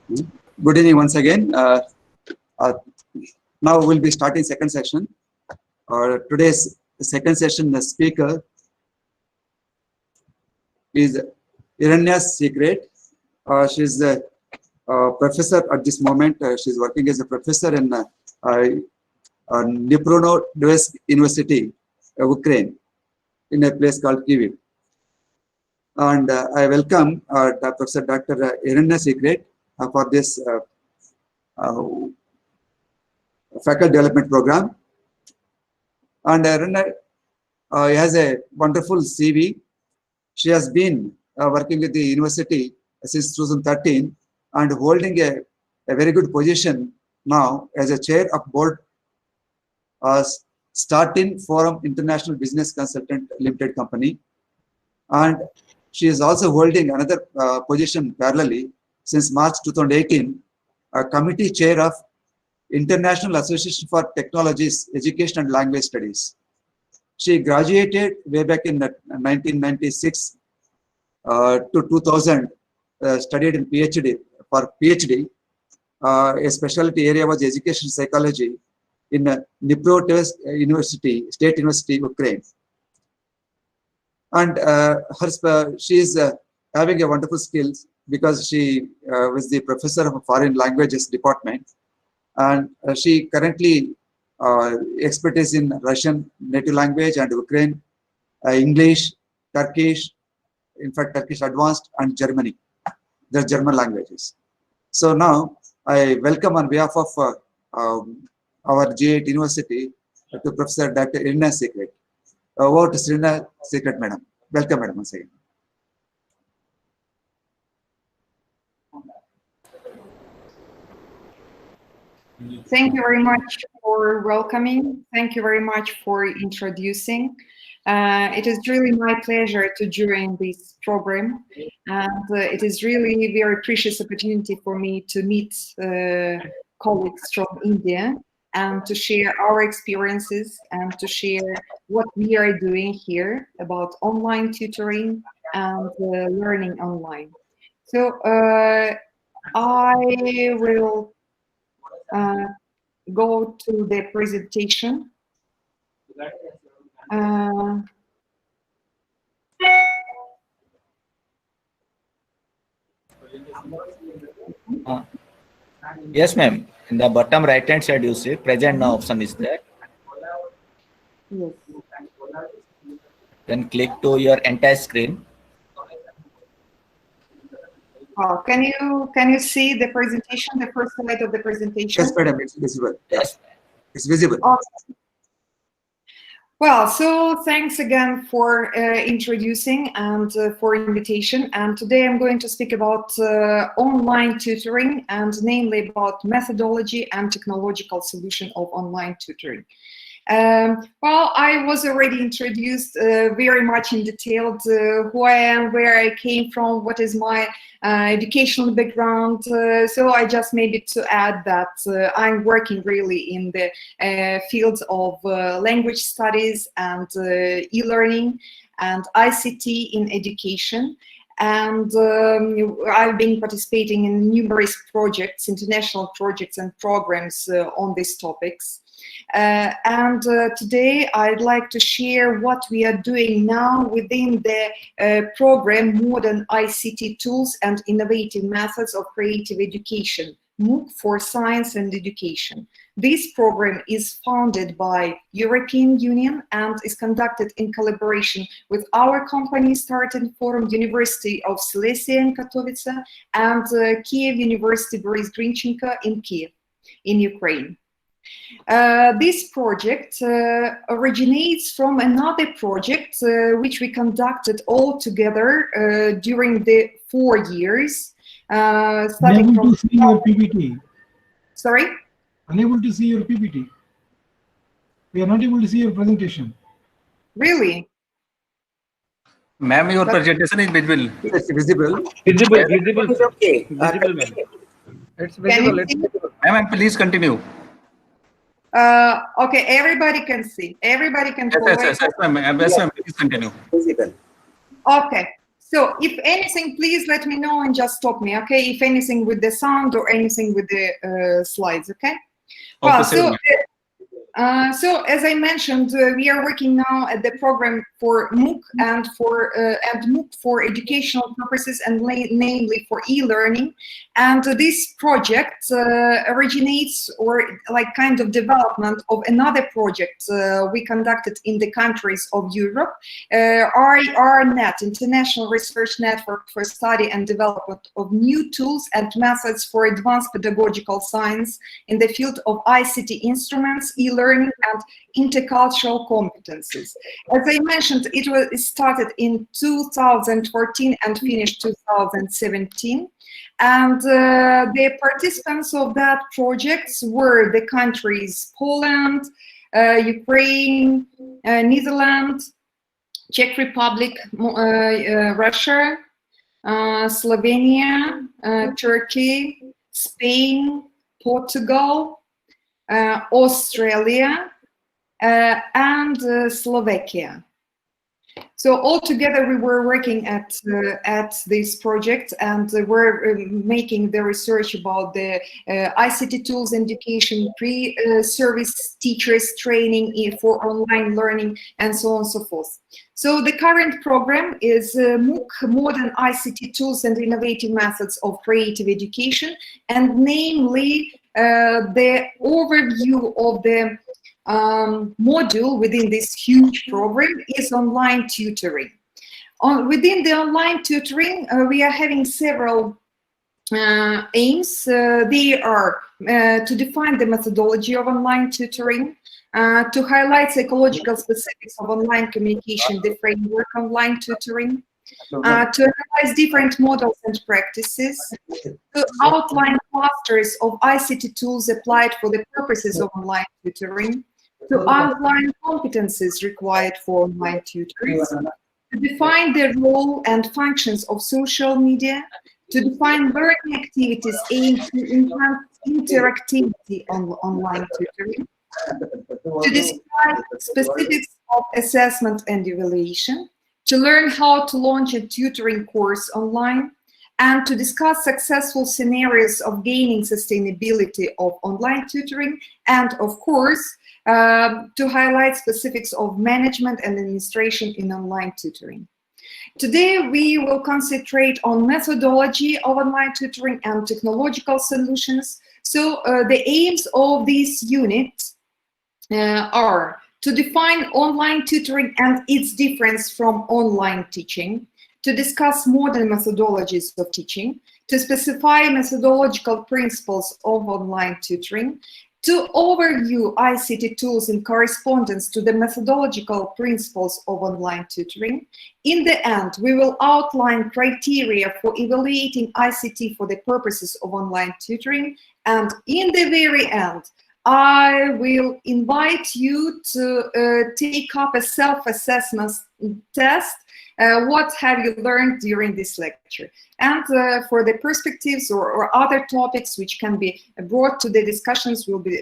Good evening once again. Now we'll be starting second session. Today's second session, the speaker is Iryna Sekret. She's a professor at this moment. She's working as a professor in GIET University, Ukraine, in a place called Kyiv. And I welcome Professor Dr. Iryna Sekret for this faculty development program. And Iryna has a wonderful CV. She has been working with the university since 2013 and holding a very good position now as a chair of board Startin Forum International Business Consultant Limited Company. And she is also holding another position parallelly since March 2018, a committee chair of International Association for Technologies, Education and Language Studies. She graduated way back in 1996 to 2000, studied in PhD. For PhD, a specialty area was education psychology in Dnipro University, State University, Ukraine. And she is having a wonderful skills because she was the professor of foreign languages department, and she currently expertise in Russian native language and Ukraine, English, Turkish, in fact Turkish advanced, and Germany, the German languages. So now I welcome on behalf of our GIET University to Professor Dr. Iryna Sekret. Over to Iryna Sekret, madam. Welcome, madam, once again. Thank you very much for welcoming. Thank you very much for introducing. It is really my pleasure to join this program, and it is really a very precious opportunity for me to meet colleagues from India and to share our experiences and to share what we are doing here about online tutoring and learning online. So I will go to the presentation. Yes, ma'am. In the bottom right hand side, you see present now option is there. Yes. Then click to your entire screen. Oh, can you see the presentation, the first slide of the presentation? Yes, madam, it's visible. Yes. It's visible. Awesome. Well, so thanks again for introducing and for invitation. And today I'm going to speak about online tutoring, and namely about methodology and technological solution of online tutoring. Well, I was already introduced very much in detail who I am, where I came from, what is my educational background. So I just maybe to add that I'm working really in the fields of language studies and e-learning and ICT in education. And I've been participating in numerous projects, international projects and programs on these topics. Today I'd like to share what we are doing now within the program Modern ICT Tools and Innovative Methods of Creative Education, MOOC for Science and Education. This program is founded by European Union and is conducted in collaboration with our company Startin Forum University of Silesia in Katowice and Kyiv University Boris Grinchenko in Kyiv, in Ukraine. This project originates from another project which we conducted all together during the 4 years. Starting from to see your PPT. Sorry? Unable to see your PPT. We are not able to see your presentation. Really? Ma'am, your presentation is visible. It's visible. Visible. It's okay. Visible, ma'am. It's visible. Ma'am, please continue. Okay, everybody can see. Everybody can. Yes, ma'am. Yes, ma'am. Please continue. Visible. Okay. So if anything, please let me know and just stop me, okay? If anything with the sound or anything with the slides, okay? Well, Okay, so as I mentioned, we are working now at the program for MOOC and MOOC for educational purposes and namely for e-learning. And this project originates or like kind of development of another project we conducted in the countries of Europe, RNet, International Research Network for Study and Development of New Tools and Methods for Advanced Pedagogical Science in the field of ICT instruments, e-learning and intercultural competencies. As I mentioned, it started in 2014 and finished 2017. And the participants of that project were the countries Poland, Ukraine, Netherlands, Czech Republic, Russia, Slovenia, Turkey, Spain, Portugal, Australia, and Slovakia. So altogether, we were working at this project, and we're making the research about the ICT tools education, pre-service teachers training for online learning, and so on and so forth. So the current program is MOOC, Modern ICT Tools and Innovative Methods of Creative Education, and namely the overview of the module within this huge program is online tutoring. Within the online tutoring, we are having several aims. They are to define the methodology of online tutoring, to highlight psychological specifics of online communication, the framework of online tutoring, to analyze different models and practices, to outline clusters of ICT tools applied for the purposes of online tutoring, to outline competencies required for online tutors, to define the role and functions of social media, to define learning activities aimed to enhance interactivity on online tutoring, to describe specifics of assessment and evaluation, to learn how to launch a tutoring course online, and to discuss successful scenarios of gaining sustainability of online tutoring, and of course, to highlight specifics of management and administration in online tutoring. Today, we will concentrate on methodology of online tutoring and technological solutions. So the aims of this unit are to define online tutoring and its difference from online teaching, to discuss modern methodologies of teaching, to specify methodological principles of online tutoring, to overview ICT tools in correspondence to the methodological principles of online tutoring. In the end, we will outline criteria for evaluating ICT for the purposes of online tutoring. And in the very end, I will invite you to take up a self-assessment test. What have you learned during this lecture? And for the perspectives or other topics which can be brought to the discussions will be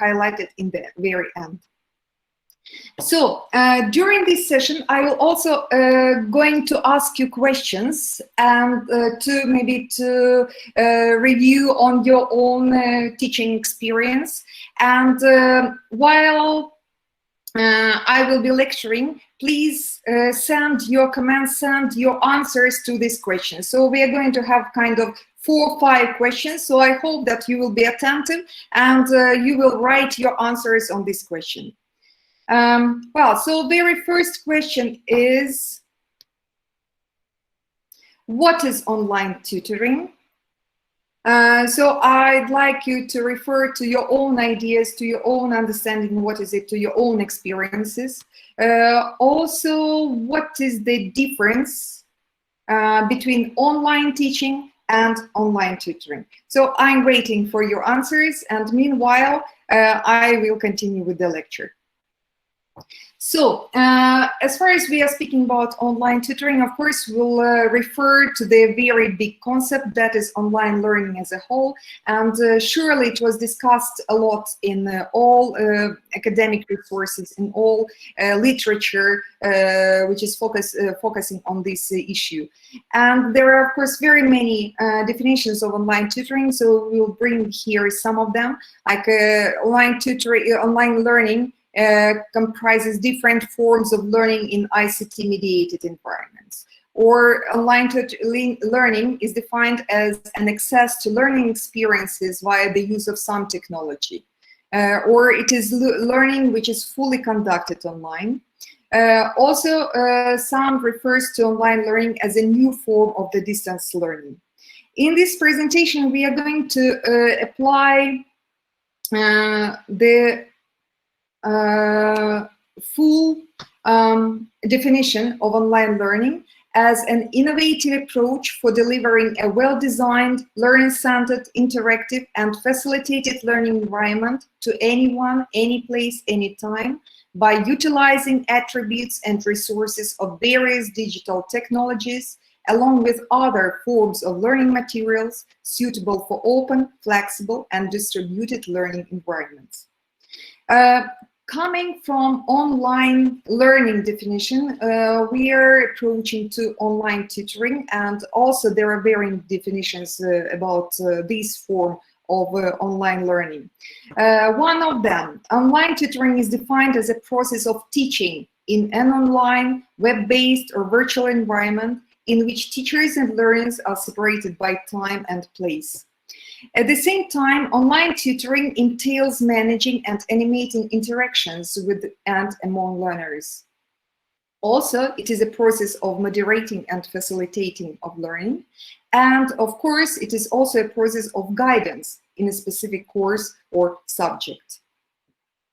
highlighted in the very end. So during this session, I will also going to ask you questions and to maybe to review on your own teaching experience. And while I will be lecturing, please send your comments, send your answers to this question. So we are going to have kind of 4 or 5 questions. So I hope that you will be attentive and you will write your answers on this question. Well, so very first question is, what is online tutoring? So I'd like you to refer to your own ideas, to your own understanding, what is it, to your own experiences. Also, what is the difference between online teaching and online tutoring? So I'm waiting for your answers, and meanwhile, I will continue with the lecture. So, as far as we are speaking about online tutoring, of course, we'll refer to the very big concept that is online learning as a whole. And surely it was discussed a lot in all academic resources, in all literature, which is focusing on this issue. And there are, of course, very many definitions of online tutoring. So we'll bring here some of them, like online tutoring, online learning. Comprises different forms of learning in ICT-mediated environments. Or online learning is defined as an access to learning experiences via the use of some technology. Or it is learning which is fully conducted online. Also, some refers to online learning as a new form of the distance learning. In this presentation, we are going to apply the full definition of online learning as an innovative approach for delivering a well-designed, learning-centered, interactive, and facilitated learning environment to anyone, any place, anytime, by utilizing attributes and resources of various digital technologies, along with other forms of learning materials suitable for open, flexible, and distributed learning environments. Coming from online learning definition, we are approaching to online tutoring, and also there are varying definitions about this form of online learning. One of them, online tutoring is defined as a process of teaching in an online, web-based or virtual environment in which teachers and learners are separated by time and place. At the same time, online tutoring entails managing and animating interactions with and among learners. Also, it is a process of moderating and facilitating of learning. And of course, it is also a process of guidance in a specific course or subject.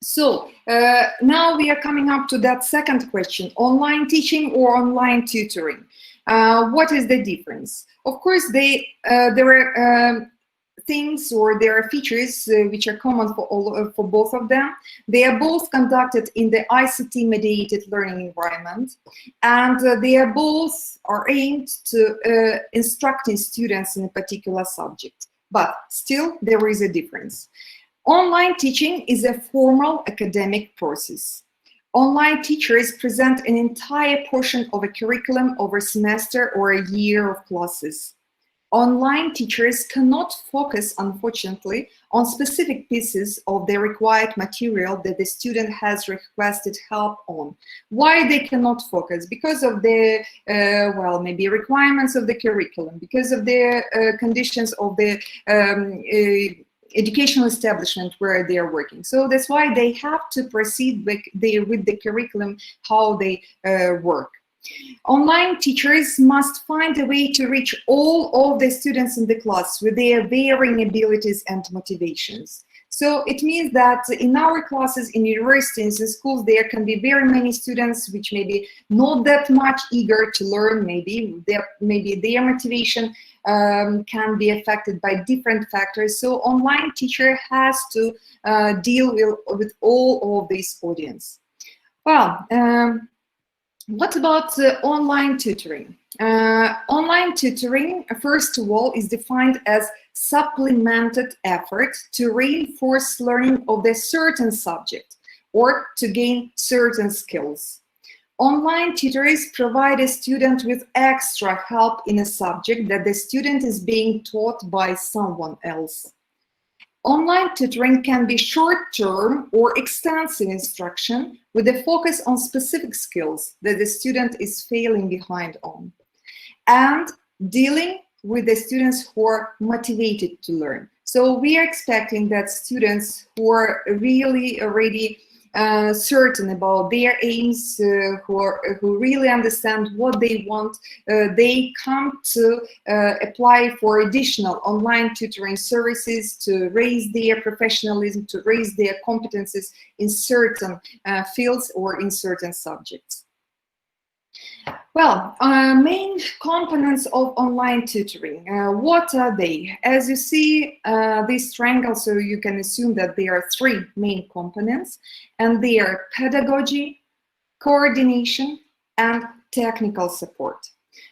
So now we are coming up to that second question, online teaching or online tutoring. What is the difference? Of course, there are things, or there are features which are common for both of them. They are both conducted in the ICT-mediated learning environment, and they are both aimed to instructing students in a particular subject. But still, there is a difference. Online teaching is a formal academic process. Online teachers present an entire portion of a curriculum over a semester or a year of classes. Online teachers cannot focus, unfortunately, on specific pieces of the required material that the student has requested help on. Why they cannot focus? Because of the, well, maybe requirements of the curriculum, because of the conditions of the educational establishment where they are working. So that's why they have to proceed with the curriculum, how they work. Online teachers must find a way to reach all of the students in the class with their varying abilities and motivations. So it means that in our classes, in universities, in schools, there can be very many students which may be not that much eager to learn. Maybe their motivation can be affected by different factors. So online teacher has to deal with all of this audience. Well, what about online tutoring? Online tutoring, first of all, is defined as supplemented effort to reinforce learning of a certain subject or to gain certain skills. Online tutors provide a student with extra help in a subject that the student is being taught by someone else. Online tutoring can be short-term or extensive instruction with a focus on specific skills that the student is failing behind on, and dealing with the students who are motivated to learn. So we are expecting that students who are really already certain about their aims, who really understand what they want, they come to apply for additional online tutoring services to raise their professionalism, to raise their competences in certain fields or in certain subjects. Well, main components of online tutoring, what are they? As you see this triangle, so you can assume that there are three main components, and they are pedagogy, coordination, and technical support.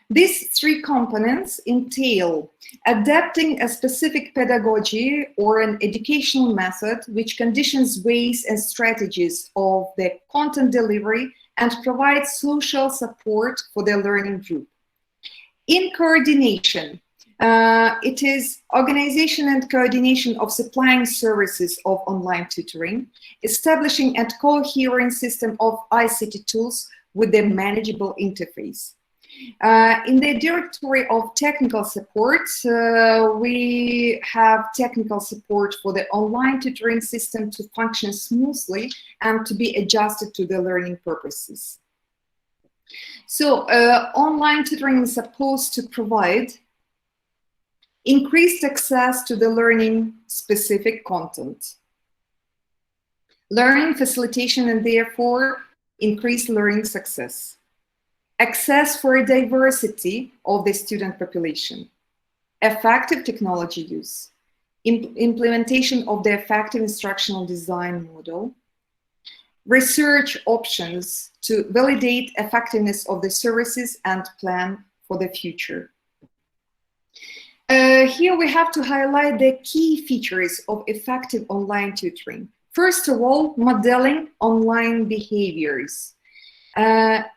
These three components entail adapting a specific pedagogy or an educational method which conditions ways and strategies of the content delivery and provides social support for the learning group. In coordination, it is organization and coordination of supplying services of online tutoring, establishing a coherent system of ICT tools with a manageable interface. In the directory of technical support, we have technical support for the online tutoring system to function smoothly and to be adjusted to the learning purposes. So online tutoring is supposed to provide increased access to the learning specific content, learning facilitation, and therefore increased learning success, access for a diversity of the student population, effective technology use, implementation of the effective instructional design model, research options to validate effectiveness of the services and plan for the future. Here we have to highlight the key features of effective online tutoring. First of all, modeling online behaviors.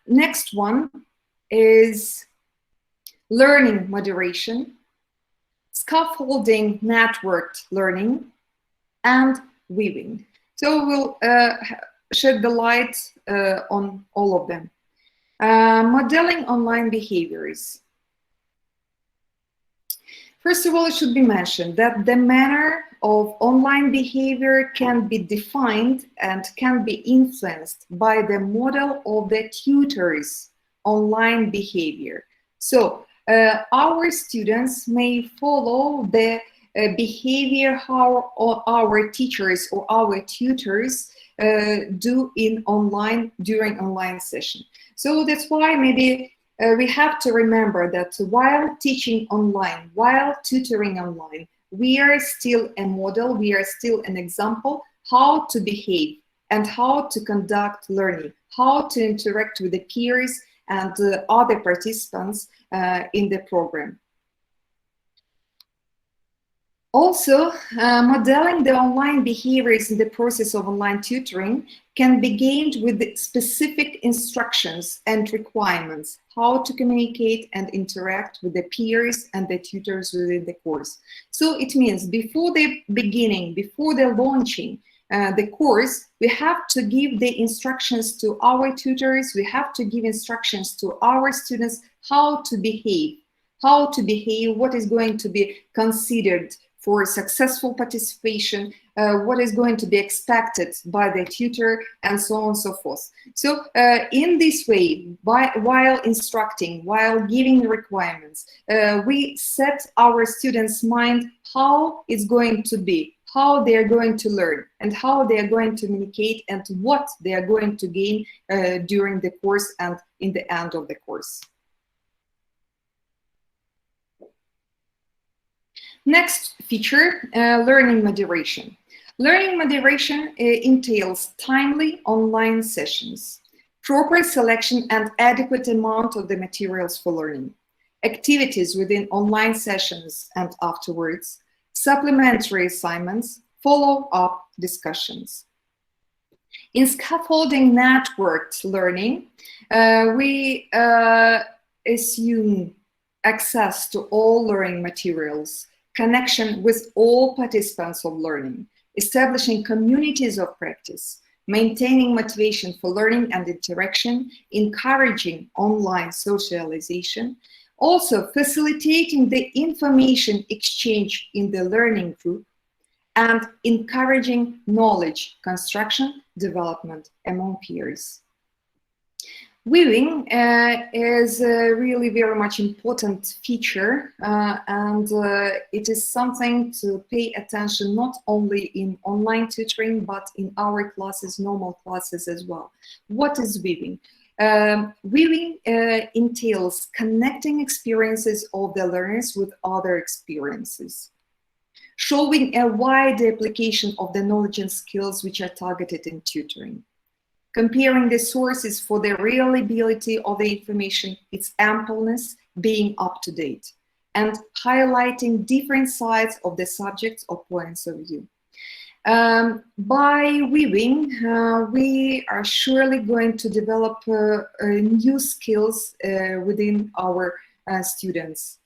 Next one is learning moderation, scaffolding networked learning, and weaving. So we'll shed the light on all of them. Modeling online behaviors. First of all, it should be mentioned that the manner of online behavior can be defined and can be influenced by the model of the tutor's online behavior. So our students may follow the behavior how our teachers or our tutors do in during online session. So that's why maybe we have to remember that while teaching online, while tutoring online, we are still a model, we are still an example how to behave and how to conduct learning, how to interact with the peers and other participants in the program. Also, modeling the online behaviors in the process of online tutoring can be gained with specific instructions and requirements, how to communicate and interact with the peers and the tutors within the course. So it means before the beginning, before the launching the course, we have to give the instructions to our tutors, we have to give instructions to our students how to behave, what is going to be considered for successful participation, what is going to be expected by the tutor, and so on and so forth. So in this way, while instructing, while giving the requirements, we set our students' mind how it's going to be, how they are going to learn, and how they are going to communicate, and what they are going to gain during the course and in the end of the course. Next feature, learning moderation. Learning moderation entails timely online sessions, proper selection and adequate amount of the materials for learning, activities within online sessions and afterwards, supplementary assignments, follow-up discussions. In scaffolding networked learning, we assume access to all learning materials, connection with all participants of learning, establishing communities of practice, maintaining motivation for learning and interaction, encouraging online socialization, also facilitating the information exchange in the learning group, and encouraging knowledge construction, development among peers. Weaving is a really very much important feature, and it is something to pay attention not only in online tutoring, but in our classes, normal classes as well. What is weaving? Weaving entails connecting experiences of the learners with other experiences, showing a wide application of the knowledge and skills which are targeted in tutoring. comparing the sources for the reliability of the information, its ampleness, being up to date, and highlighting different sides of the subjects or points of view. By weaving, we are surely going to develop new skills within our students.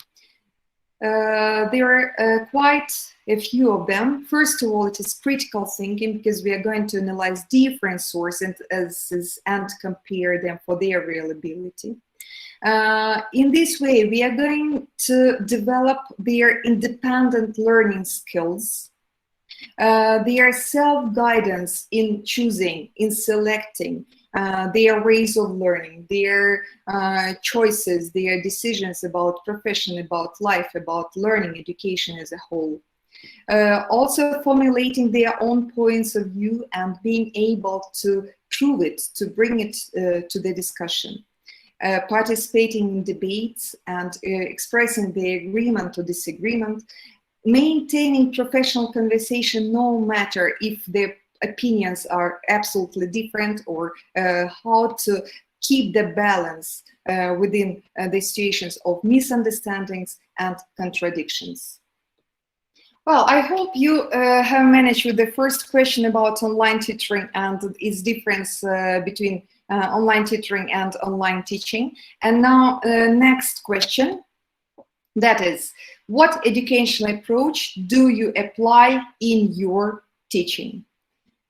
There are quite a few of them. First of all, it is critical thinking, because we are going to analyze different sources and compare them for their reliability. In this way, we are going to develop their independent learning skills, their self-guidance in choosing, in selecting, their ways of learning, their choices, their decisions about profession, about life, about learning, education as a whole. Also formulating their own points of view and being able to prove it, to bring it to the discussion. Participating in debates and expressing their agreement or disagreement, maintaining professional conversation no matter if the opinions are absolutely different, or how to keep the balance within the situations of misunderstandings and contradictions. Well, I hope you have managed with the first question about online tutoring and its difference between online tutoring and online teaching. And now next question, that is, what educational approach do you apply in your teaching?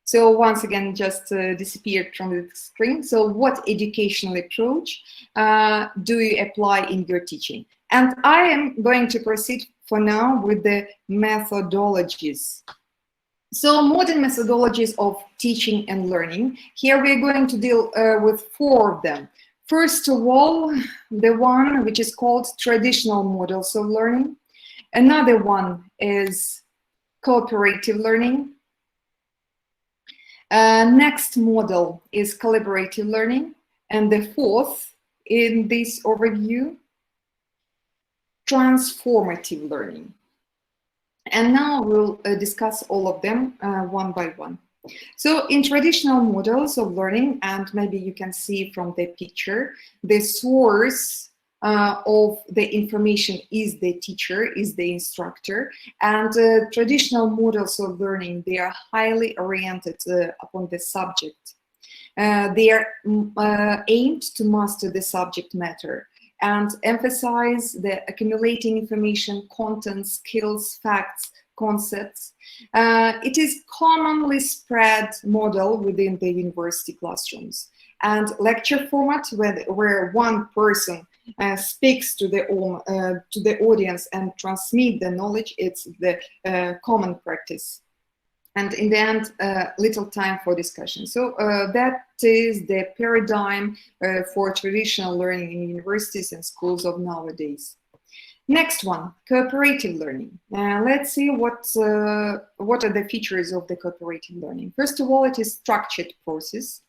So once again, just disappeared from the screen. So what educational approach do you apply in your teaching? And I am going to proceed for now with the methodologies. So modern methodologies of teaching and learning. Here we're going to deal with 4 of them. First of all, the one which is called traditional models of learning. Another one is cooperative learning. Next model is collaborative learning. And the 4th in this overview, transformative learning. And now we'll discuss all of them one by one. So in traditional models of learning, and maybe you can see from the picture, the source of the information is the teacher, is the instructor, and traditional models of learning, they are highly oriented upon the subject. They are aimed to master the subject matter and emphasize the accumulating information, content, skills, facts, concepts. It is commonly spread model within the university classrooms, and lecture format where one person speaks to the audience and transmit the knowledge. It's the common practice. And in the end, little time for discussion. So that is the paradigm for traditional learning in universities and schools of nowadays. Next one, cooperative learning. Let's see what are the features of the cooperative learning. First of all, it is structured process.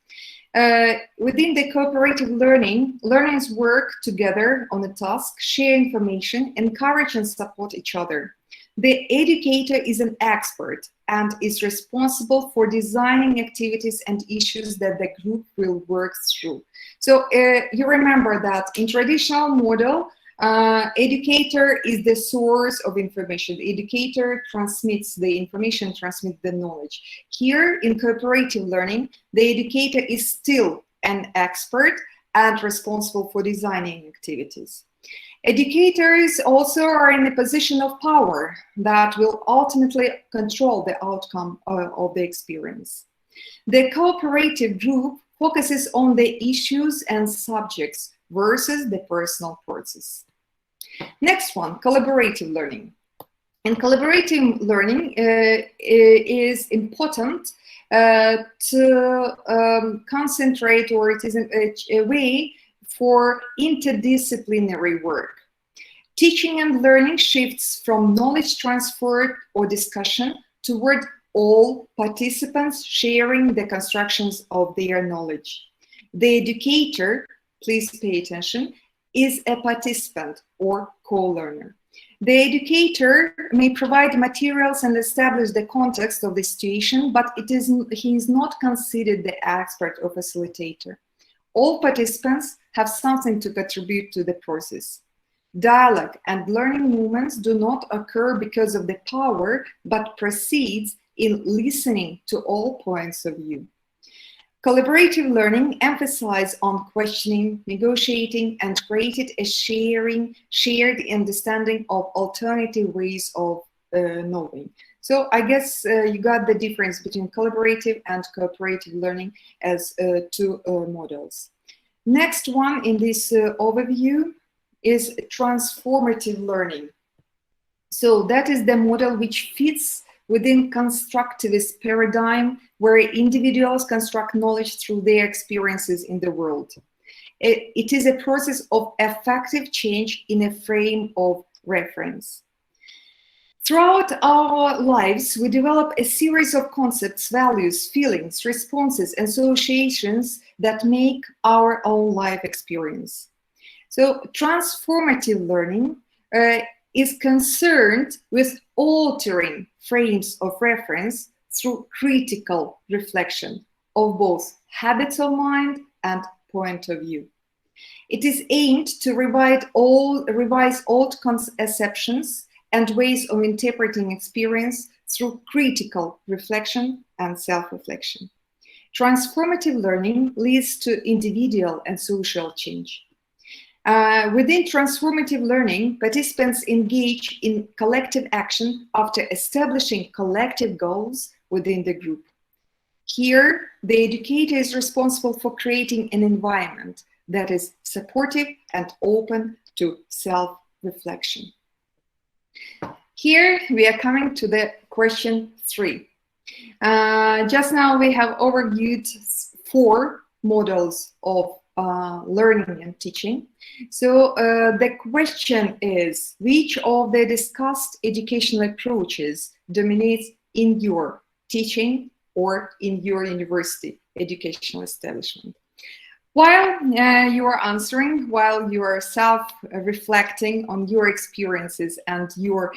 Within the cooperative learning, learners work together on a task, share information, encourage and support each other. The educator is an expert and is responsible for designing activities and issues that the group will work through. So you remember that in traditional model, educator is the source of information. The educator transmits the information, transmits the knowledge. Here in cooperative learning, the educator is still an expert and responsible for designing activities. Educators also are in a position of power that will ultimately control the outcome of the experience. The cooperative group focuses on the issues and subjects versus the personal process. Next one, collaborative learning. And collaborative learning is important to concentrate, or it is a way for interdisciplinary work. Teaching and learning shifts from knowledge transfer or discussion toward all participants sharing the constructions of their knowledge. The educator, please pay attention, is a participant or co-learner. The educator may provide materials and establish the context of the situation, but he is not considered the expert or facilitator. All participants have something to contribute to the process. Dialogue and learning movements do not occur because of the power, but proceeds in listening to all points of view. Collaborative learning emphasizes on questioning, negotiating, and created a shared understanding of alternative ways of knowing. So I guess you got the difference between collaborative and cooperative learning as two models. Next one in this overview is transformative learning. So that is the model which fits within constructivist paradigm, where individuals construct knowledge through their experiences in the world. It is a process of effective change in a frame of reference. Throughout our lives, we develop a series of concepts, values, feelings, responses, and associations that make our own life experience. So transformative learning is concerned with altering frames of reference through critical reflection of both habits of mind and point of view. It is aimed to revise old conceptions and ways of interpreting experience through critical reflection and self-reflection. Transformative learning leads to individual and social change. Within transformative learning, participants engage in collective action after establishing collective goals within the group. Here, the educator is responsible for creating an environment that is supportive and open to self-reflection. Here, we are coming to the question 3. Just now, we have overviewed 4 models of learning and teaching. So the question is, which of the discussed educational approaches dominates in your teaching or in your university educational establishment? While you are answering, while you are self-reflecting on your experiences and your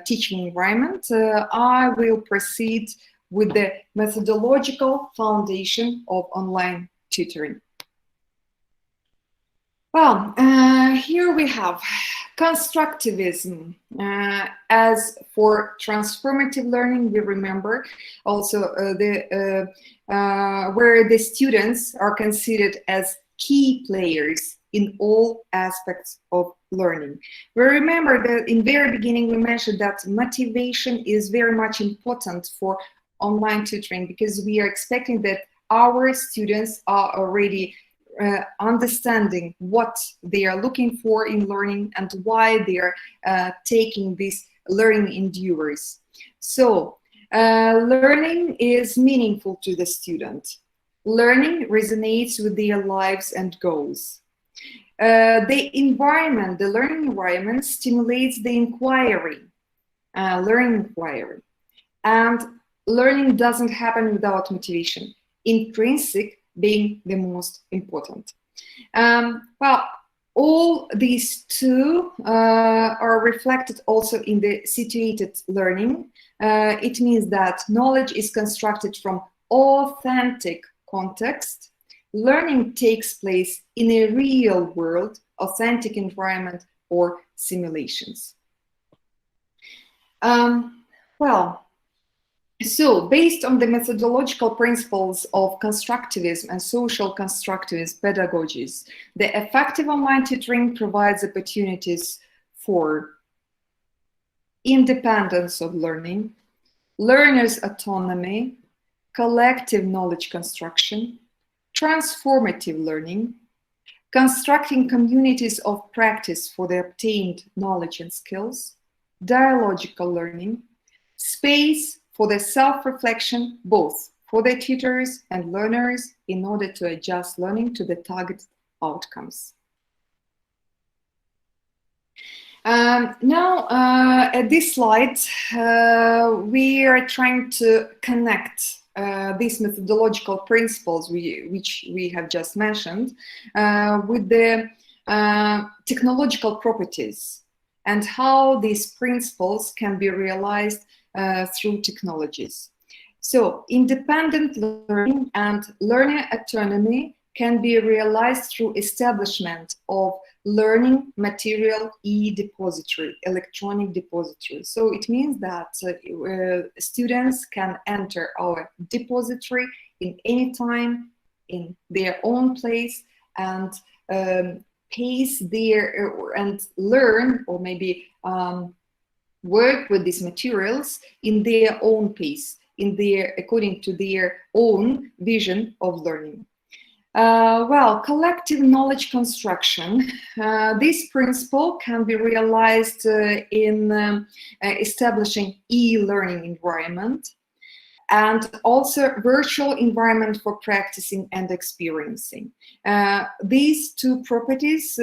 teaching environment, I will proceed with the methodological foundation of online tutoring. Well, here we have constructivism. As for transformative learning, we remember also where the students are considered as key players in all aspects of learning. We remember that in very beginning we mentioned that motivation is very much important for online tutoring, because we are expecting that our students are already understanding what they are looking for in learning and why they are taking these learning endeavors. So learning is meaningful to the student. Learning resonates with their lives and goals. The environment, the learning environment, stimulates the inquiry, learning inquiry. And learning doesn't happen without motivation, intrinsic being the most important. Well, all these two are reflected also in the situated learning. It means that knowledge is constructed from authentic context. Learning takes place in a real world, authentic environment, or simulations. So, based on the methodological principles of constructivism and social constructivist pedagogies, the effective online tutoring provides opportunities for independence of learning, learners' autonomy, collective knowledge construction, transformative learning, constructing communities of practice for the obtained knowledge and skills, dialogical learning, space for the self-reflection, both for the tutors and learners, in order to adjust learning to the target outcomes. Now, at this slide, we are trying to connect these methodological principles which we have just mentioned with the technological properties and how these principles can be realized through technologies. So independent learning and learning autonomy can be realized through establishment of learning material e-depository, electronic depository. So it means that students can enter our depository in any time, in their own place, and pace their and learn, or maybe work with these materials in their own pace, according to their own vision of learning. Well, collective knowledge construction. This principle can be realized in establishing e-learning environment, and also virtual environment for practicing and experiencing. These two properties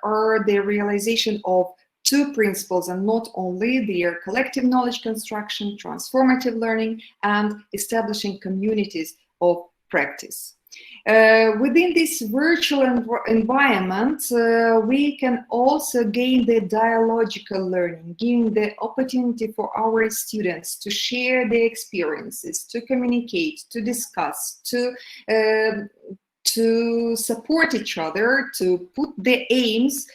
are the realization of two principles, and not only their collective knowledge construction, transformative learning, and establishing communities of practice. Within this virtual environment, we can also gain the dialogical learning, giving the opportunity for our students to share their experiences, to communicate, to discuss, to support each other, to put the aims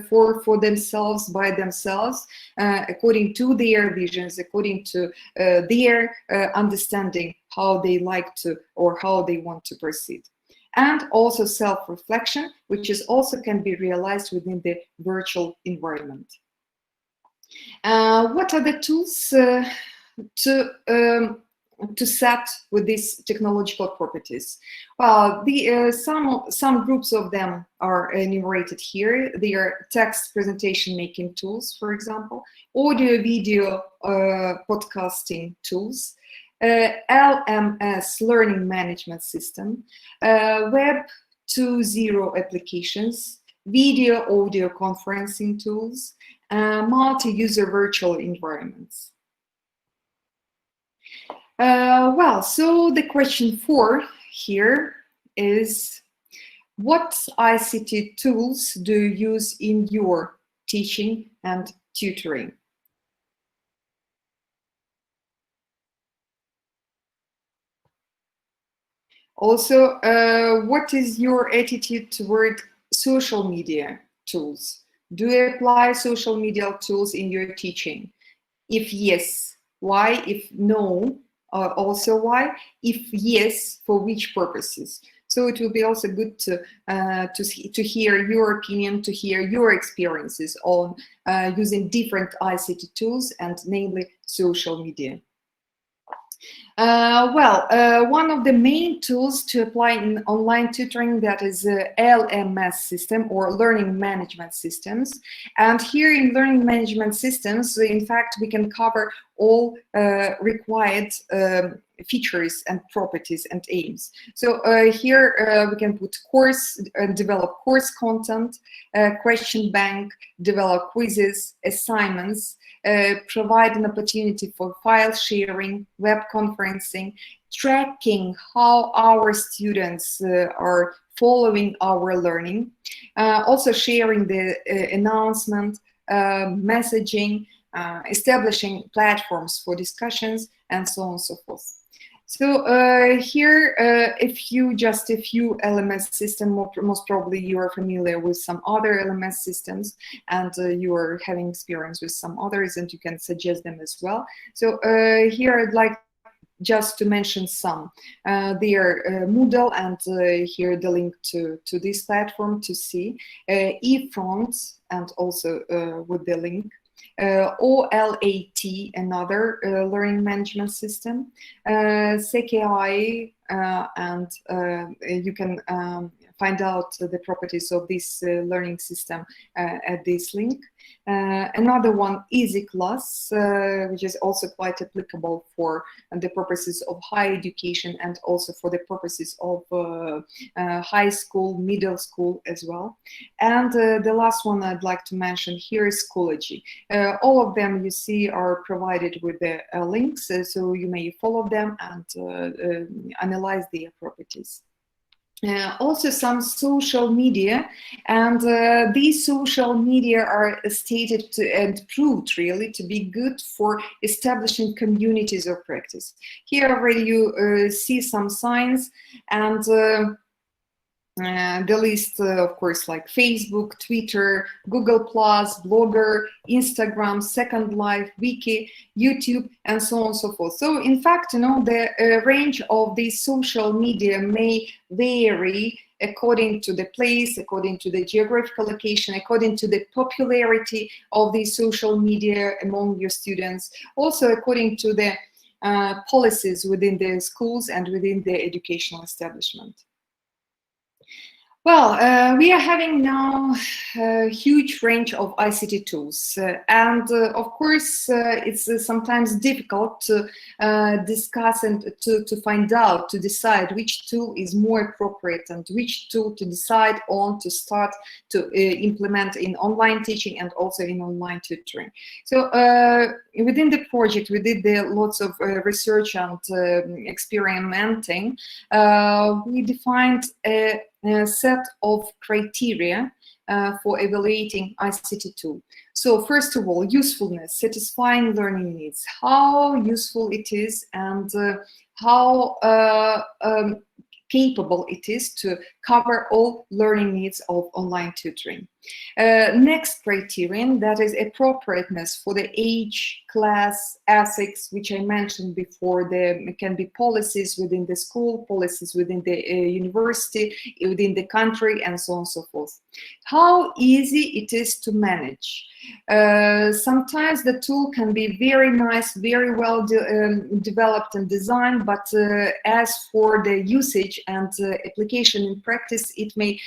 for themselves by themselves, according to their visions, according to their understanding, how they like to or how they want to proceed. And also self-reflection, which is also can be realized within the virtual environment. What are the tools to set with these technological properties? Well, some groups of them are enumerated here. They are text presentation making tools, for example, audio, video, podcasting tools, LMS learning management system, Web 2.0 applications, video, audio conferencing tools, multi-user virtual environments. Well, so the question 4 here is, what ICT tools do you use in your teaching and tutoring? Also, what is your attitude toward social media tools? Do you apply social media tools in your teaching? If yes, why? If no, also why? If yes, for which purposes? So it will be also good to hear your opinion, to hear your experiences on using different ICT tools, and namely social media. One of the main tools to apply in online tutoring, that is LMS system, or learning management systems. And here in learning management systems, in fact, we can cover all required features and properties and aims. So here we can put course, develop course content, question bank, develop quizzes, assignments, provide an opportunity for file sharing, web conferencing, tracking how our students are following our learning, also sharing the announcement, messaging, establishing platforms for discussions, and so on and so forth. So here, a few LMS system, most probably you are familiar with some other LMS systems, and you are having experience with some others, and you can suggest them as well. So here I'd like just to mention some. They are Moodle, and here the link to this platform to see, eFront, and also with the link, OLAT, another learning management system, CKI, and you can find out the properties of this learning system at this link. Another one, EasyClass, which is also quite applicable for the purposes of higher education, and also for the purposes of high school, middle school as well. And the last one I'd like to mention here is Schoology. All of them you see are provided with the links, so you may follow them and analyze their properties. also some social media, and these social media are stated to, and proved really to be good for establishing communities of practice. Here already you see some signs, and the list, of course, like Facebook, Twitter, Google+, Blogger, Instagram, Second Life, Wiki, YouTube, and so on and so forth. So, in fact, you know, the range of these social media may vary according to the place, according to the geographical location, according to the popularity of these social media among your students, also according to the policies within the schools and within the educational establishment. Well, we are having now a huge range of ICT tools, and of course it's sometimes difficult to discuss and to find out, to decide which tool is more appropriate and which tool to decide on to start to implement in online teaching and also in online tutoring. So within the project we did lots of research and experimenting. We defined a set of criteria for evaluating ICT tool. So first of all, usefulness, satisfying learning needs, how useful it is and how capable it is to cover all learning needs of online tutoring. Next criterion, that is appropriateness for the age, class, ethics, which I mentioned before. There can be policies within the school, policies within the university, within the country, and so on and so forth. How easy it is to manage. Sometimes the tool can be very nice, very well developed and designed, but as for the usage and application in practice, it may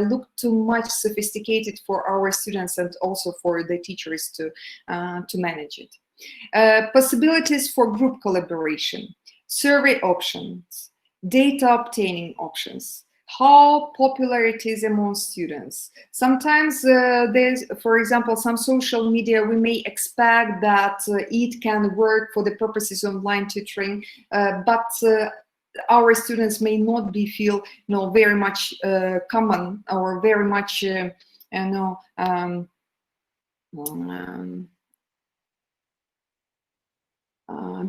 look too much sophisticated for our students and also for the teachers to manage it. Possibilities for group collaboration, survey options, data obtaining options, how popular it is among students. Sometimes there's, for example, some social media, we may expect that it can work for the purposes of online tutoring, but our students may not be feel very much common or very much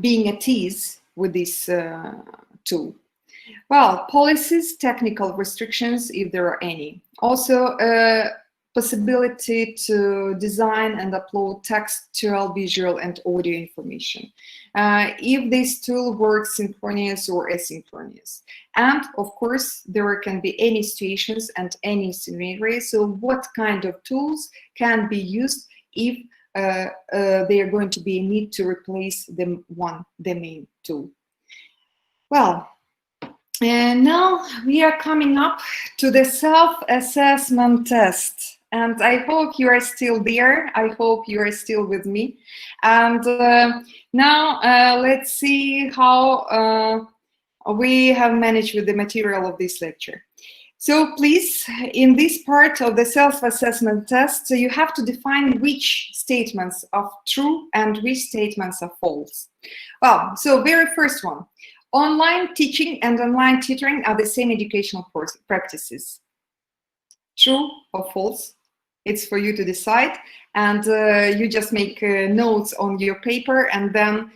being at ease with this tool. Well, policies, technical restrictions, if there are any. Also, possibility to design and upload textual, visual, and audio information. If this tool works synchronous or asynchronous. And of course, there can be any situations and any scenarios. So what kind of tools can be used if they are going to be a need to replace the main tool? Well, and now we are coming up to the self-assessment test. And I hope you are still there. I hope you are still with me. And now let's see how we have managed with the material of this lecture. So please, in this part of the self-assessment test, you have to define which statements are true and which statements are false. Well, so very first one. Online teaching and online tutoring are the same educational practices. True or false? It's for you to decide, and you just make notes on your paper, and then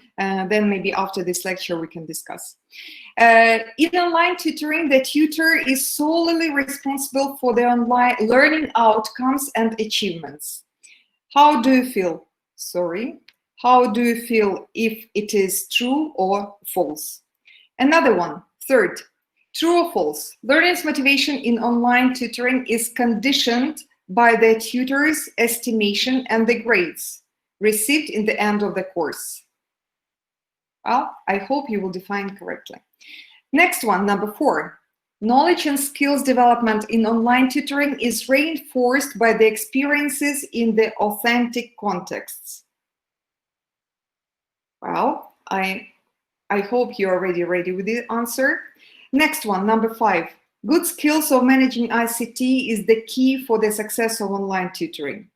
maybe after this lecture we can discuss. In online tutoring, the tutor is solely responsible for the online learning outcomes and achievements. How do you feel? Sorry. How do you feel if it is true or false? Another one, third, true or false? Learner's motivation in online tutoring is conditioned by the tutor's estimation and the grades received in the end of the course. Well, I hope you will define correctly. Next one, number 4. Knowledge and skills development in online tutoring is reinforced by the experiences in the authentic contexts. Well, I hope you're already ready with the answer. Next one, number 5. Good skills of managing ICT is the key for the success of online tutoring.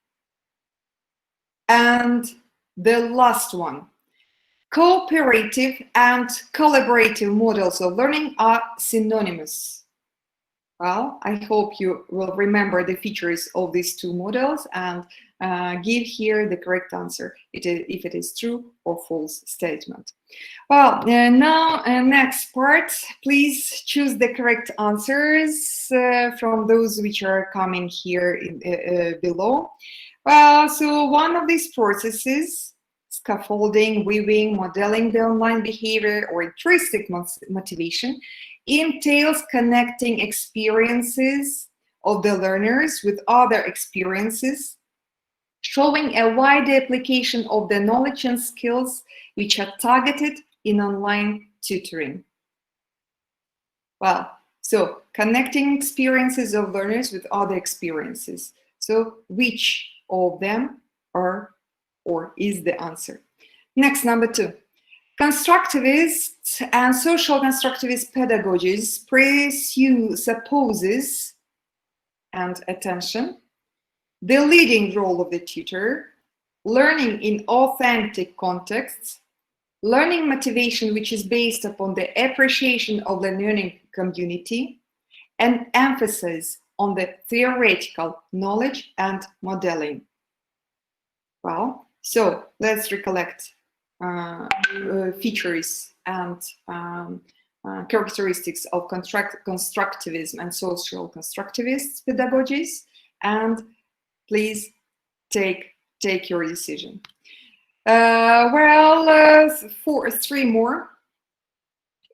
And the last one. Cooperative and collaborative models of learning are synonymous. Well, I hope you will remember the features of these two models and give here the correct answer, if it is true or false statement. Well, now next part, please choose the correct answers from those which are coming here below. Well, so one of these processes, scaffolding, weaving, modeling the online behavior or intrinsic motivation, entails connecting experiences of the learners with other experiences, showing a wide application of the knowledge and skills which are targeted in online tutoring. Well, so connecting experiences of learners with other experiences. So which of them are or is the answer? Next, number 2. Constructivist and social constructivist pedagogies presupposes, and attention, the leading role of the tutor, learning in authentic contexts, learning motivation which is based upon the appreciation of the learning community, and emphasis on the theoretical knowledge and modeling. Well, so let's recollect features and characteristics of constructivism and social constructivist pedagogies, and please take your decision. Three more.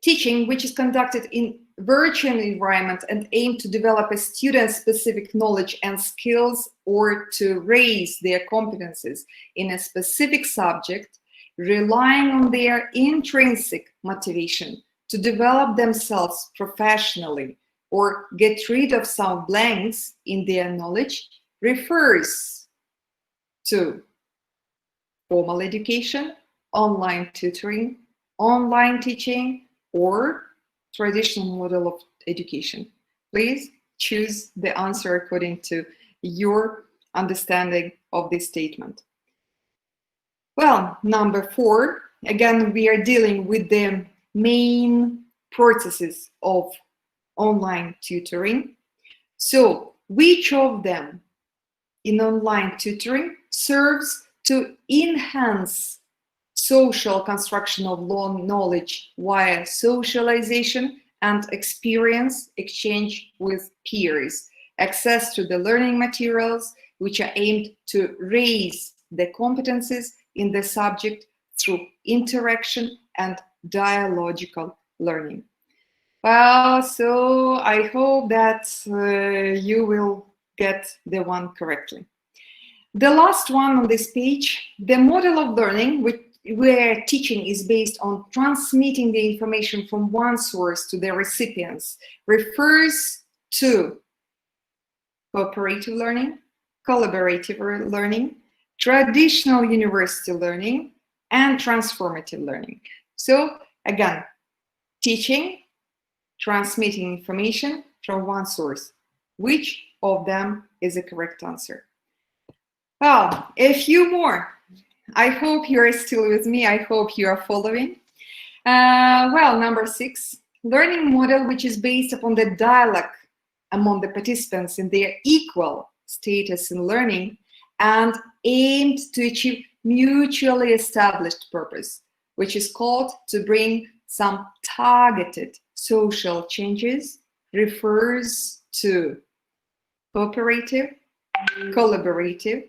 Teaching, which is conducted in virtual environment and aim to develop a student-specific knowledge and skills or to raise their competences in a specific subject, relying on their intrinsic motivation to develop themselves professionally or get rid of some blanks in their knowledge, refers to formal education, online tutoring, online teaching, or traditional model of education. Please choose the answer according to your understanding of this statement. Well, number 4, again, we are dealing with the main processes of online tutoring. So, which of them in online tutoring serves to enhance social construction of knowledge via socialization and experience exchange with peers, access to the learning materials which are aimed to raise the competencies in the subject through interaction and dialogical learning? Well, so I hope that you will get the one correctly. The last one on this page, the model of learning, where teaching is based on transmitting the information from one source to the recipients, refers to cooperative learning, collaborative learning, traditional university learning, and transformative learning. So again, teaching, transmitting information from one source. Which of them is the correct answer? Well, a few more. I hope you are still with me. I hope you are following. Well, number 6, learning model which is based upon the dialogue among the participants in their equal status in learning and aimed to achieve mutually established purpose, which is called to bring some targeted social changes, refers to cooperative, collaborative,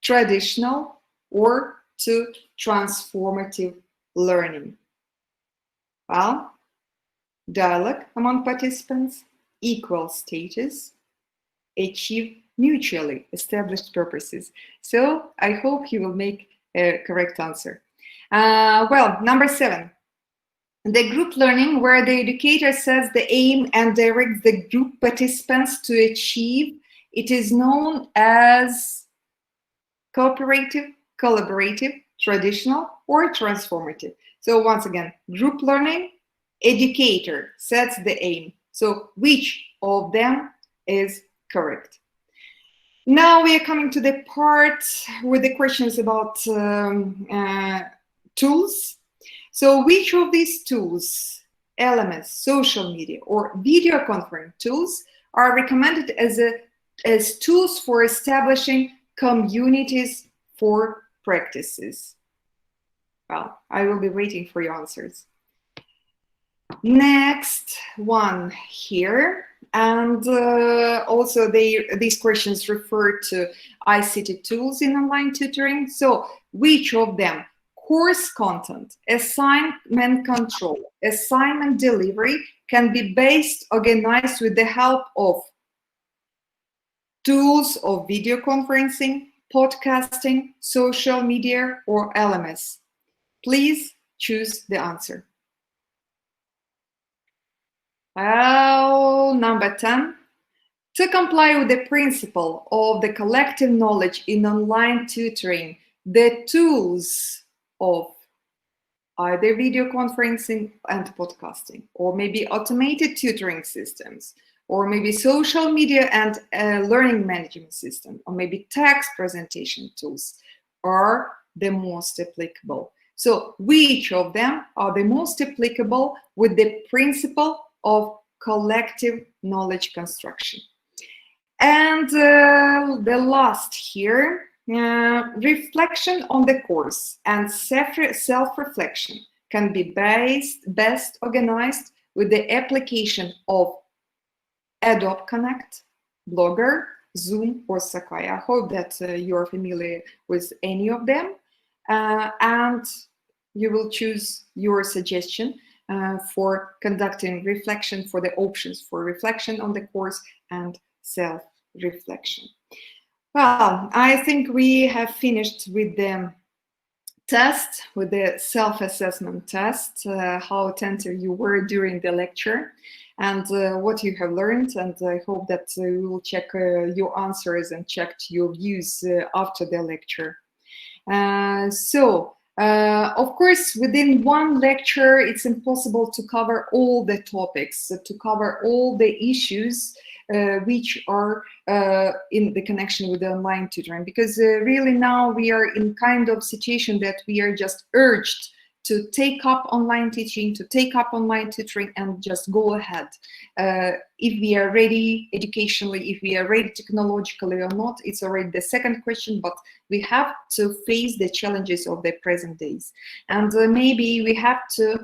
traditional, or to transformative learning. Well, dialogue among participants, equal status, achieve mutually established purposes. So I hope you will make a correct answer. Well, number 7, the group learning, where the educator sets the aim and directs the group participants to achieve, it is known as cooperative, collaborative, traditional, or transformative. So once again, group learning, educator sets the aim. So which of them is correct? Now we are coming to the part with the questions about tools. So which of these tools LMS, social media, or video conference tools are recommended as tools for establishing communities for practices? Well, I will be waiting for your answers. Next one here, and also these questions refer to ICT tools in online tutoring. So which of them? Course content, assignment control, assignment delivery can be organized with the help of tools of video conferencing, podcasting, social media, or LMS? Please choose the answer. Well, number 10. To comply with the principle of the collective knowledge in online tutoring, the tools of either video conferencing and podcasting, or maybe automated tutoring systems, or maybe social media and learning management system, or maybe text presentation tools are the most applicable. So which of them are the most applicable with the principle of collective knowledge construction? And the last here, reflection on the course and self-reflection can be best organized with the application of Adobe Connect, Blogger, Zoom, or Sakai. I hope that you're familiar with any of them, and you will choose your suggestion for conducting reflection, for the options for reflection on the course and self-reflection. Well, I think we have finished with the test, with the self-assessment test, how attentive you were during the lecture and what you have learned. And I hope that we will check your answers and check your views after the lecture. Of course, within one lecture, it's impossible to cover all the topics, to cover all the issues which are in the connection with the online tutoring, because really now we are in kind of situation that we are just urged to take up online teaching, to take up online tutoring, and just go ahead. If we are ready educationally, if we are ready technologically or not, it's already the second question, but we have to face the challenges of the present days. And maybe we have to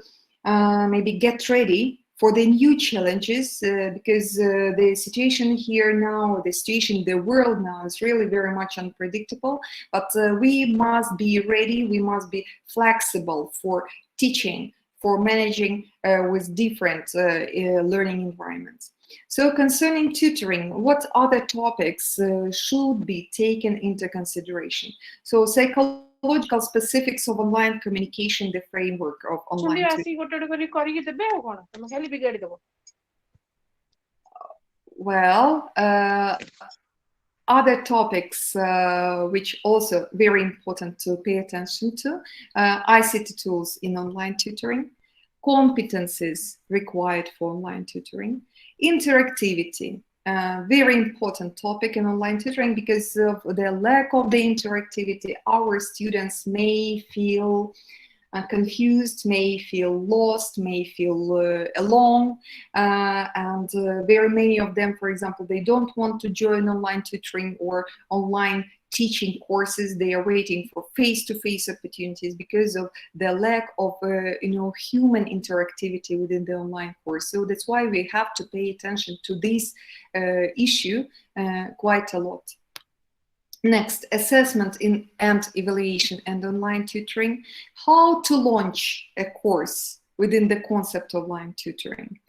maybe get ready for the new challenges, because the situation here now, the situation in the world now is really very much unpredictable, but we must be ready, we must be flexible for teaching, for managing with different learning environments. So concerning tutoring, what other topics should be taken into consideration? So psychological specifics of online communication, the framework of online tutoring. Well, other topics which also very important to pay attention to, ICT tools in online tutoring, competencies required for online tutoring, interactivity, very important topic in online tutoring, because of the lack of the interactivity, our students may feel confused, may feel lost, may feel alone, and very many of them, for example, they don't want to join online tutoring or online teaching courses. They are waiting for face-to-face opportunities because of the lack of human interactivity within the online course. So that's why we have to pay attention to this issue quite a lot. Next, assessment and evaluation and online tutoring. How to launch a course within the concept of online tutoring.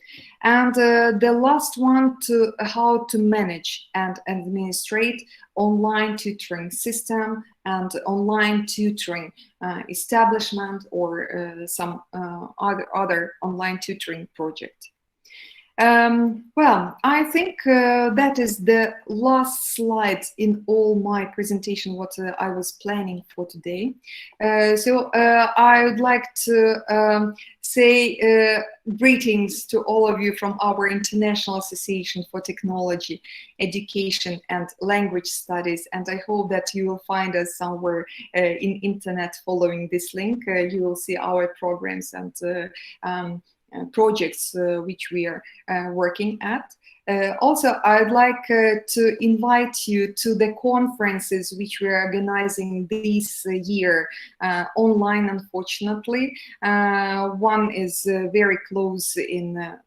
And the last one, how to manage and administrate online tutoring system and online tutoring establishment or some other online tutoring project. Well, I think that is the last slide in all my presentation, what I was planning for today. So I would like to say greetings to all of you from our International Association for Technology, Education and Language Studies, and I hope that you will find us somewhere in internet following this link. You will see our programs and projects which we are working at. Also, I'd like to invite you to the conferences which we are organizing this year online, unfortunately. One is very close in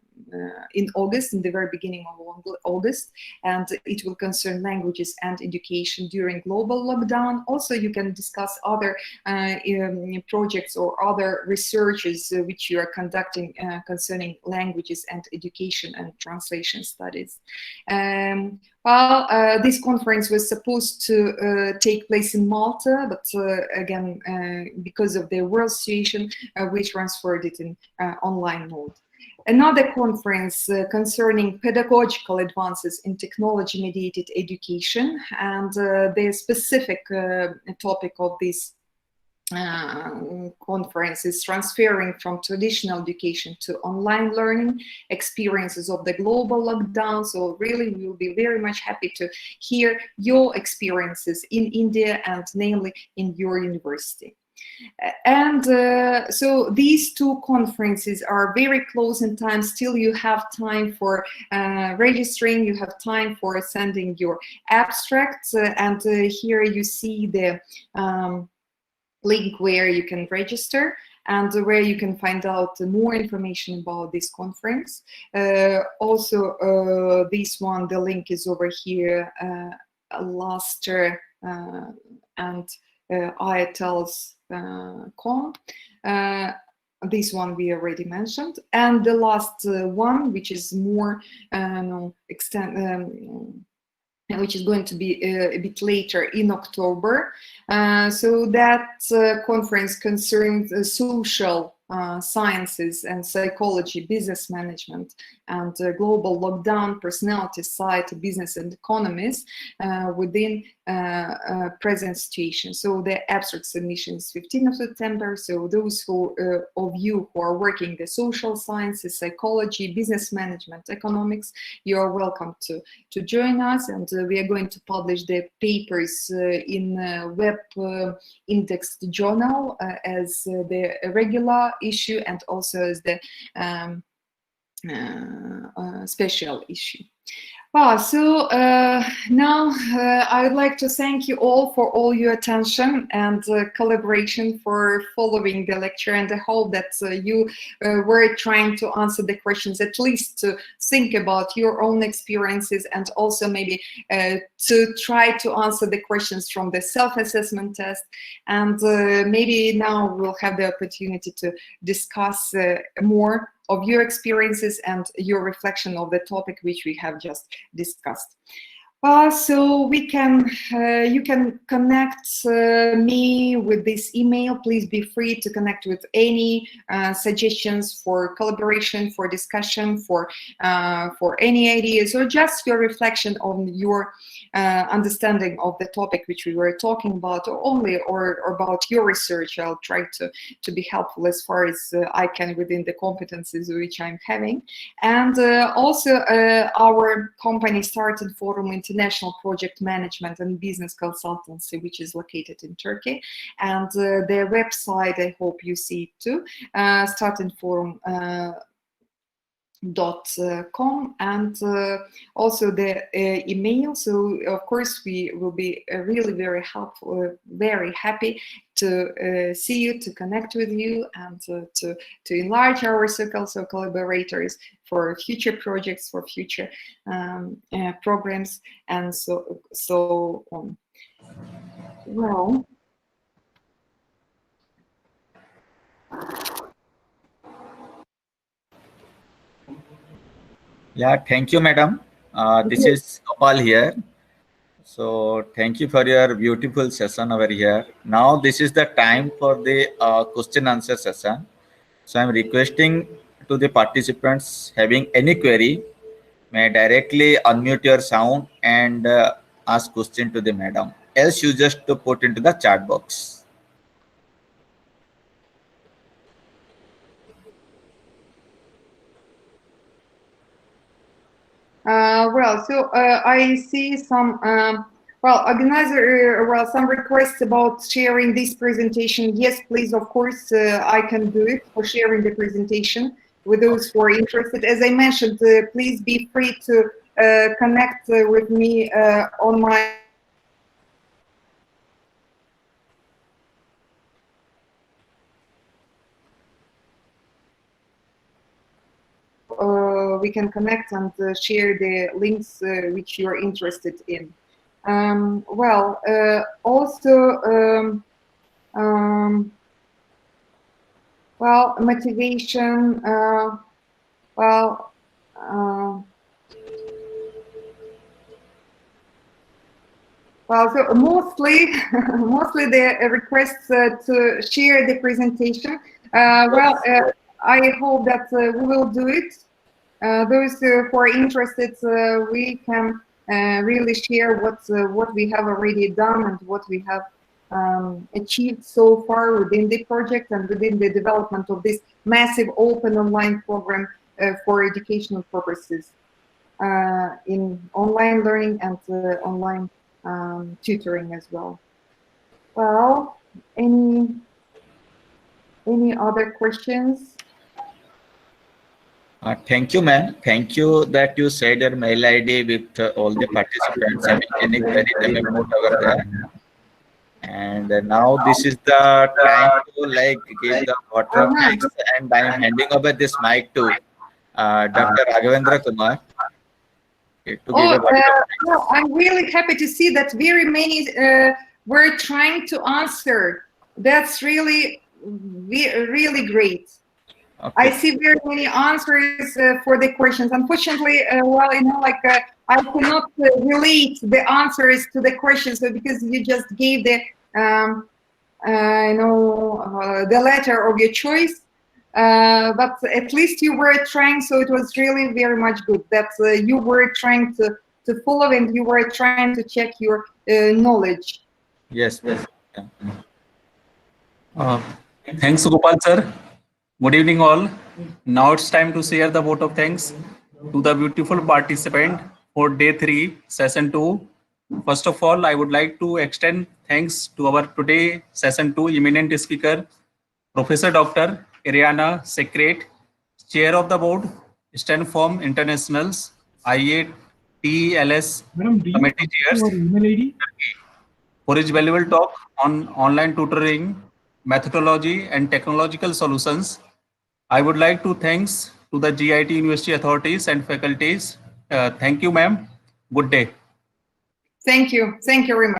August, in the very beginning of August, and it will concern languages and education during global lockdown. Also, you can discuss other projects or other researches which you are conducting concerning languages and education and translation studies. This conference was supposed to take place in Malta, but again, because of the world situation, we transferred it in online mode. Another conference concerning pedagogical advances in technology-mediated education, and the specific topic of this conference is transferring from traditional education to online learning, experiences of the global lockdown. So really, we will be very much happy to hear your experiences in India and namely in your university. And so these two conferences are very close in time. Still, you have time for registering, you have time for sending your abstracts, and here you see the link where you can register and where you can find out more information about this conference. Also, this one, the link is over here, Luster and IETLS.com. This one we already mentioned, and the last one, which is more which is going to be a bit later in October. So that conference concerns social sciences and psychology, business management, and global lockdown, personality, society, business, and economies within present situation. So the abstract submission is 15th of September. So those of you who are working the social sciences, psychology, business management, economics, you are welcome to join us. And we are going to publish the papers in web indexed journal as the regular issue and also as the special issue. So now I would like to thank you all for all your attention and collaboration for following the lecture, and I hope that you were trying to answer the questions, at least to think about your own experiences, and also maybe to try to answer the questions from the self-assessment test. And maybe now we'll have the opportunity to discuss more of your experiences and your reflection of the topic which we have just discussed. So we can, you can connect me with this email. Please be free to connect with any suggestions for collaboration, for discussion, for any ideas, or just your reflection on your understanding of the topic which we were talking about, or only or about your research. I'll try to be helpful as far as I can within the competencies which I'm having. And also our company started Forum International Project Management and Business Consultancy, which is located in Turkey, and their website, I hope you see it too, startingforum.com, and also the email. So of course we will be really very helpful, very happy to see you, to connect with you, and to enlarge our circles of collaborators for future projects, for future programs, and so on. Well, Yeah, thank you, madam. This is Kapal here. So thank you for your beautiful session over here. Now this is the time for the question answer session. So I'm requesting to the participants having any query, may directly unmute your sound and ask question to the madam. Else you just to put into the chat box. Well, so I see some, well, organizer, well, some requests about sharing this presentation. Yes, please, of course, I can do it for sharing the presentation. with those who are interested. As I mentioned, please be free to connect with me on my we can connect and share the links which you are interested in. Motivation. So mostly the requests to share the presentation. I hope that we will do it. Those who are interested, we can really share what we have already done and what we have achieved so far within the project and within the development of this massive open online program for educational purposes in online learning and online tutoring as well. Well, any other questions? Thank you, ma'am. Thank you that you shared your mail ID with all the participants. I mean, very over there. And now this is the time to give the vote of thanks, and I am handing over this mic to Dr. Raghavendra Kumar. I'm really happy to see that very many were trying to answer. That's really great. Okay. I see very many answers for the questions. Unfortunately, I cannot relate the answers to the questions because you just gave the the letter of your choice. But at least you were trying, so it was really very much good that you were trying to follow and you were trying to check your knowledge. Yes. Thanks, Gopal sir. Good evening, all. Now it's time to share the vote of thanks to the beautiful participant for day 3, session 2. First of all, I would like to extend thanks to our today session 2 eminent speaker, Professor Dr. Iryna Sekret, Chair of the Board, Stanford International's IATLS Committee Chairs, for his valuable talk on online tutoring, methodology, and technological solutions. I would like to thanks to the GIET University authorities and faculties. Thank you, ma'am. Good day. Thank you. Thank you very much.